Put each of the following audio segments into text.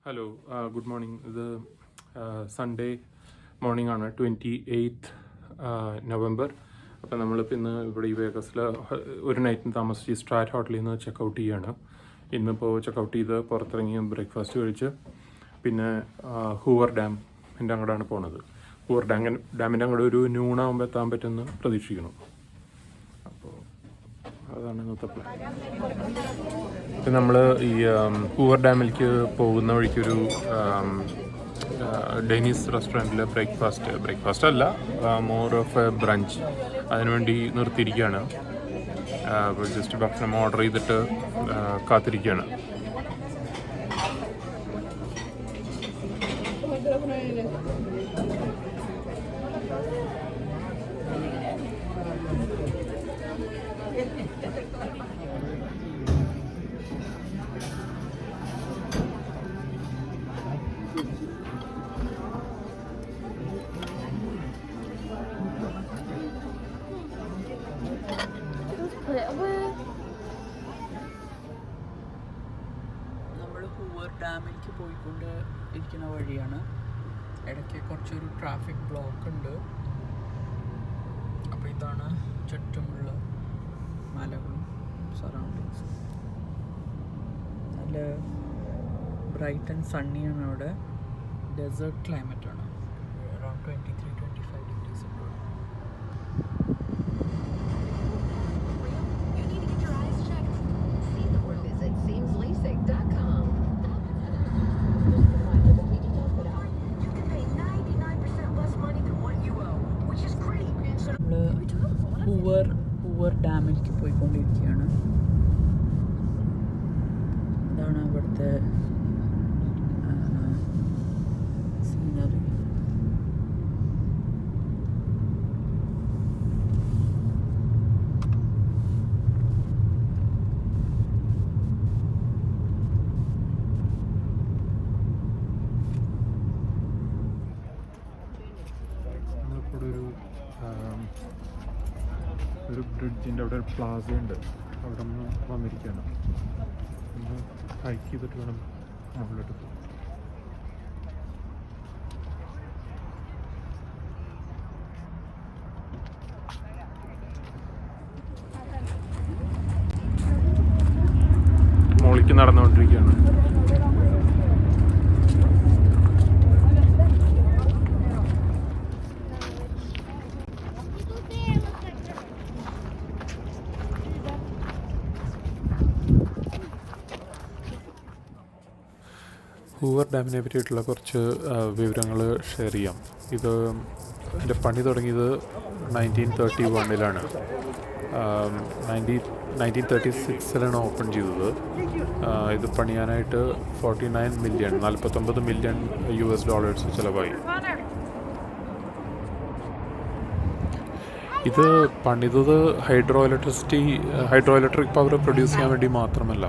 Hello, good morning. ഇത് Sunday morning ആണ്, 28th November. അപ്പോൾ നമ്മളിപ്പോൾ ഇന്ന് ഇവിടെ ഈ വേഗസിൽ ഒരു നൈറ്റിന് താമസിച്ച് സ്ട്രാറ്റ് ഹോട്ടലിൽ നിന്ന് ചെക്കൗട്ട് ചെയ്യാണ്. ഇന്നിപ്പോൾ ചെക്കൗട്ട് ചെയ്ത് പുറത്തിറങ്ങി ബ്രേക്ക്ഫാസ്റ്റ് കഴിച്ച് പിന്നെ ഹൂവർ ഡാമിൻ്റെ അങ്ങോട്ടാണ് പോണത്. ഹൂവർ ഡാമിൻ്റെ അങ്ങോട്ട് ഒരു നൂണാകുമ്പോൾ എത്താൻ പറ്റുമെന്ന് പ്രതീക്ഷിക്കണം. അപ്പോൾ അതാണ് ഇന്നത്തെ പ്ലാൻ. ഇപ്പം നമ്മൾ ഈ ഹൂവർ ഡാമിലേക്ക് പോകുന്ന വഴിക്കൊരു ഡെനീസ് റെസ്റ്റോറൻറ്റിൽ ബ്രേക്ക്ഫാസ്റ്റ് അല്ല, മോർ ഓഫ് എ ബ്രഞ്ച്, അതിനുവേണ്ടി നിർത്തിയിരിക്കുകയാണ്. അപ്പോൾ ജസ്റ്റ് ഭക്ഷണം ഓർഡർ ചെയ്തിട്ട് കാത്തിരിക്കുകയാണ്. നമ്മൾ ഹൂവർ ഡാമിലേക്ക് പോയിക്കൊണ്ട് ഇരിക്കുന്ന വഴിയാണ്. ഇടയ്ക്ക് കുറച്ചൊരു ട്രാഫിക് ബ്ലോക്ക് ഉണ്ട്. അപ്പോൾ ഇതാണ് ചുറ്റുമുള്ള മലകളും സറൗണ്ടിങ്സ്. നല്ല ബ്രൈറ്റ് ആൻഡ് സണ്ണിയാണ് അവിടെ. ഡെസേർട്ട് ക്ലൈമറ്റാണ്. അറൗണ്ട് 23-25 degrees ഉണ്ട്. ഹൂവർ ഡാമിലേക്ക് പോയിക്കൊണ്ടിരിക്കുകയാണ്. ഇതാണ് അവിടുത്തെ സീനറി. ഒരു ബ്രിഡ്ജിൻ്റെ അവിടെ ഒരു പ്ലാസ ഉണ്ട്, അവിടെ നിന്ന് വന്നിരിക്കുകയാണ്. ഒന്ന് ഹൈക്ക് ചെയ്തിട്ട് വേണം മുകളിലോട്ട് പോകാൻ. മോളിക്ക് നടന്നുകൊണ്ടിരിക്കുകയാണ്. ഹൂവർ ഡാമിനെ പറ്റിയിട്ടുള്ള കുറച്ച് വിവരങ്ങൾ ഷെയർ ചെയ്യാം. ഇത് എൻ്റെ പണി തുടങ്ങിയത് 1931-ലാണ്. 1936-ലാണ് ഓപ്പൺ ചെയ്തത്. ഇത് പണിയാനായിട്ട് 49 മില്യൺ US ഡോളേഴ്സ് ചിലവായി. ഇത് പണിതത് ഹൈഡ്രോ ഇലക്ട്രിക് പവർ പ്രൊഡ്യൂസ് ചെയ്യാൻ വേണ്ടി മാത്രമല്ല.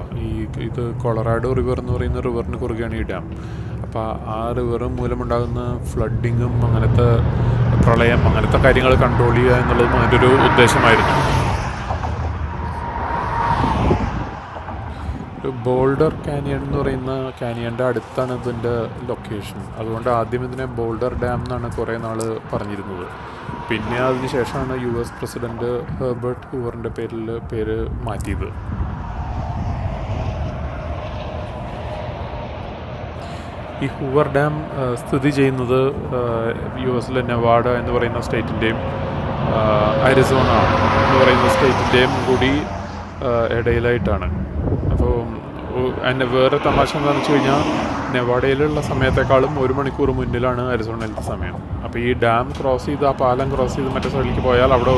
ഇത് കൊളറാഡോ റിവർ എന്ന് പറയുന്ന റിവറിന് കുറുകെയാണ് ഈ ഡാം. അപ്പോൾ ആ റിവർ മൂലമുണ്ടാകുന്ന ഫ്ലഡിങ്ങും അങ്ങനത്തെ പ്രളയം അങ്ങനത്തെ കാര്യങ്ങൾ കൺട്രോൾ ചെയ്യുക എന്നുള്ളതും അതിൻ്റെ ഒരു ഉദ്ദേശമായിരുന്നു. ഒരു ബോൾഡർ കാനിയൺ എന്ന് പറയുന്ന കാനിയൻ്റെ അടുത്താണ് ഇതിൻ്റെ ലൊക്കേഷൻ. അതുകൊണ്ട് ആദ്യം ഇതിനെ ബോൾഡർ ഡാം എന്നാണ് കുറേ നാൾ പറഞ്ഞിരുന്നത്. പിന്നെ അതിന് ശേഷമാണ് US പ്രസിഡൻറ്റ് ഹെർബർട്ട് ഹൂവറിൻ്റെ പേര് മാറ്റിയത്. ഈ ഹൂവർ ഡാം സ്ഥിതി ചെയ്യുന്നത് US-ലെ നെവാഡ എന്ന് പറയുന്ന സ്റ്റേറ്റിൻ്റെയും അരിസോണ എന്ന് പറയുന്ന സ്റ്റേറ്റിൻ്റെയും കൂടി ഇടയിലായിട്ടാണ്. അപ്പോൾ അതിൻ്റെ വേറെ തമാശ എന്താണെന്ന് വെച്ച് കഴിഞ്ഞാൽ, നെവാഡയിലുള്ള സമയത്തെക്കാളും 1 മണിക്കൂർ മുന്നിലാണ് അരിസോണയിലത്തെ സമയം. അപ്പോൾ ഈ ഡാം ക്രോസ് ചെയ്ത് ആ പാലം ക്രോസ് ചെയ്ത് മറ്റേ സൈഡിലേക്ക് പോയാൽ അവിടെ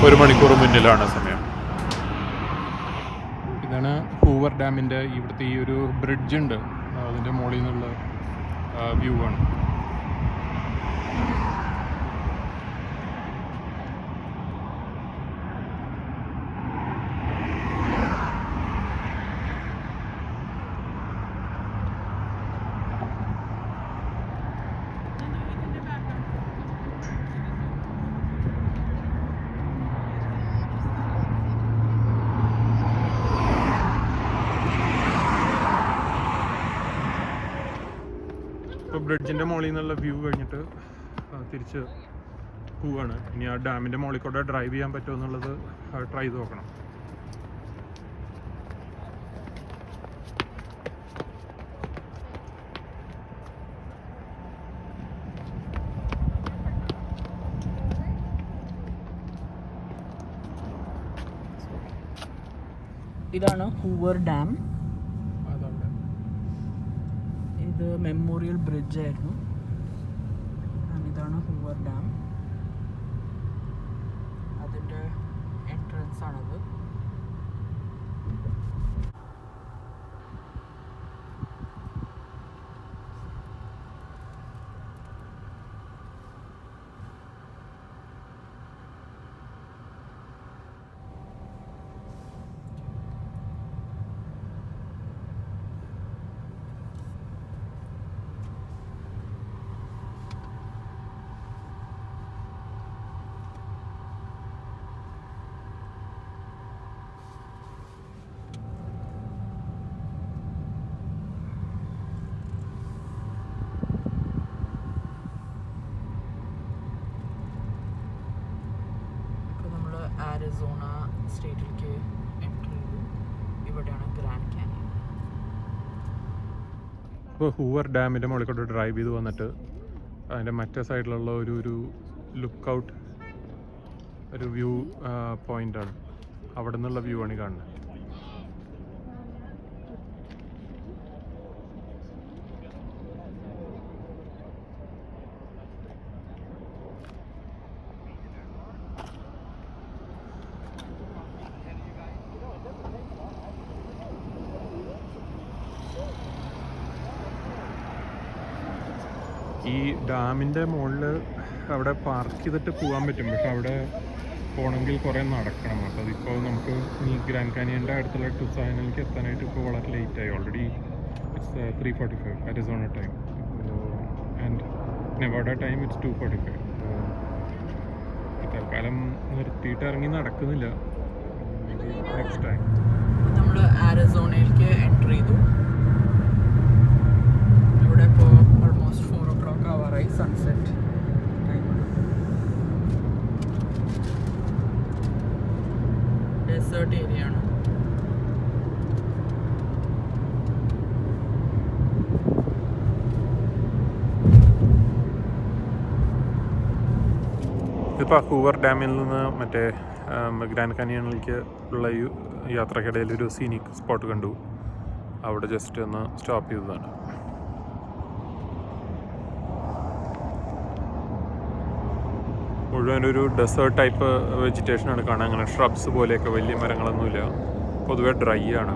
1 മണിക്കൂർ മുന്നിലാണ് സമയം. ഇതാണ് ഹൂവർ ഡാമിൻ്റെ ഇവിടുത്തെ ഈ ഒരു ബ്രിഡ്ജ് ഉണ്ട്, അതിൻ്റെ മുകളിൽ നിന്നുള്ള വ്യൂ ആണ്. ഇപ്പോൾ ബ്രിഡ്ജിൻ്റെ മുകളിൽ നിന്നുള്ള വ്യൂ കഴിഞ്ഞിട്ട് തിരിച്ച് പോവാണ്. ഇനി ആ ഡാമിൻ്റെ മുകളിൽ കൂടെ ഡ്രൈവ് ചെയ്യാൻ പറ്റുമോ എന്നുള്ളത് ട്രൈ ചെയ്ത് നോക്കണം. ഇതാണ് ഹൂവർ ഡാം. അതവിടെ ഇത് മെമ്മോറിയൽ ബ്രിഡ്ജ് ആയിരുന്നു. ഇതാണ് ഹൂവർ ഡാം. അതിൻ്റെ എൻട്രൻസ് ആണത്. ആരിസോണ സ്റ്റേറ്റിലേക്ക് എൻ്റർ ചെയ്തു. ഇവിടെയാണ് ഗ്രാൻഡ് കാനിയൻ. ഇപ്പോൾ ഹൂവർ ഡാമിൻ്റെ മുകളിൽ കൂടെ ഡ്രൈവ് ചെയ്ത് വന്നിട്ട് അതിൻ്റെ മറ്റേ സൈഡിലുള്ള ഒരു ലുക്ക് ഔട്ട് ഒരു വ്യൂ പോയിൻ്റാണ്. അവിടെ നിന്നുള്ള വ്യൂ ആണ് ഈ കാണുന്നത്. ഈ ഡാമിൻ്റെ മുകളിൽ അവിടെ പാർക്ക് ചെയ്തിട്ട് പോകാൻ പറ്റും, പക്ഷെ അവിടെ പോകണമെങ്കിൽ കുറേ നടക്കണം. അപ്പോൾ അതിപ്പോൾ നമുക്ക് ഈ ഗ്രാൻഡ് കാനിയൻ്റെ അടുത്തുള്ള ടുസാനിലേക്ക് എത്താനായിട്ട് ഇപ്പോൾ വളരെ ലേറ്റായി. Already it's 3:45 Arizona time, and Nevada time it's 2:45. തൽക്കാലം നിർത്തിയിട്ട് ഇറങ്ങി നടക്കുന്നില്ല. നെക്സ്റ്റ് ടൈം നമ്മൾ ആരിസോണയിലേക്ക് എൻ്റർ ചെയ്തു. ഇവിടെ ഇപ്പോൾ ഓൾമോസ്റ്റ് 4 o'clock ആവാറായി. സൺസെറ്റ് ടൈമാണ്. ഡെസേർട്ട് ഏരിയ ആണ്. ഇപ്പോൾ ഹൂവർ ഡാമിൽ നിന്ന് മറ്റേ ഗ്രാൻഡ് കാനിയണിലേക്ക് ഉള്ള യാത്രക്കിടയിൽ ഒരു സീനിക് സ്പോട്ട് കണ്ടു. അവിടെ ജസ്റ്റ് ഒന്ന് സ്റ്റോപ്പ് ചെയ്തതാണ്. മുഴുവൻ ഒരു ഡെസേർട്ട് ടൈപ്പ് വെജിറ്റേഷനാണ് കാണാൻ. അങ്ങനെ ഷ്രബ്സ് പോലെയൊക്കെ വലിയ മരങ്ങളൊന്നുമില്ല. പൊതുവെ ഡ്രൈ ആണ്.